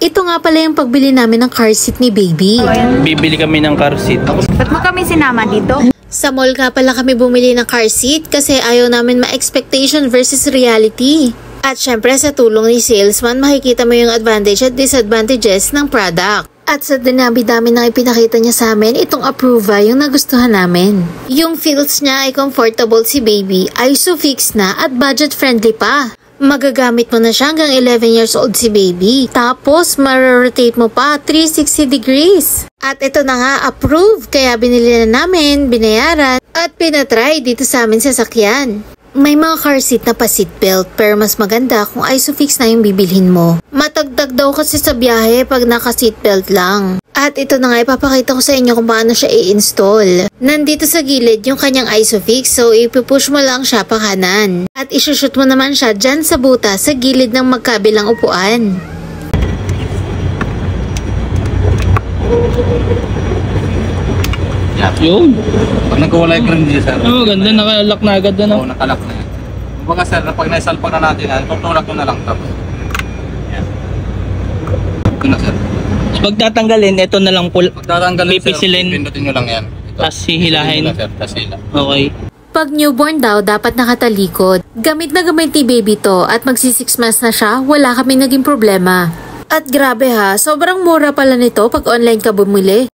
Ito nga pala yung pagbili namin ng car seat ni baby. Bibili kami ng car seat. Ba't mo kami sinama dito? Sa mall nga pala kami bumili ng car seat kasi ayaw namin ma-expectation versus reality. At syempre sa tulong ni salesman makikita mo yung advantage at disadvantages ng product. At sa dinabi-dami nang ipinakita niya sa amin, itong Approva yung nagustuhan namin. Yung feels niya ay comfortable si baby, ISOFIX na at budget friendly pa. Magagamit mo na siya hanggang 11 years old si baby. Tapos, ma-rotate mo pa 360 degrees. At ito na nga, approved. Kaya binili na namin, binayaran, at pinatry dito sa amin sa sakyan. May mga car seat na pa seatbelt, pero mas maganda kung ISOFIX na yung bibilhin mo. Matagdag daw kasi sa biyahe pag naka-seatbelt lang. At ito na nga, ipapakita ko sa inyo kung paano siya i-install. Nandito sa gilid yung kanyang ISOFIX, so ipupush mo lang siya pa kanan. At isushoot mo naman siya dyan sa buta sa gilid ng magkabilang upuan. Yun. Pag nagkawala yung friend niya, sir. Oh, ganda. Nakalock na agad na. Oo, nakalock na yan. Kumbaga, sir, pag naisalpak na natin yan, tutulak ko na lang tapos. Yan. Ito na, sir. So, pag tatanggalin, ito na lang Pag tatanggalin, sir, pipisilin. pindutin nyo lang yan. Tapos hihilahin. Tapos hila. Okay. Pag newborn daw, dapat nakatalikod. Gamit na gamit ni baby to at magsi 6 months na siya, wala kami naging problema. At grabe ha, sobrang mura pala nito pag online ka bumili.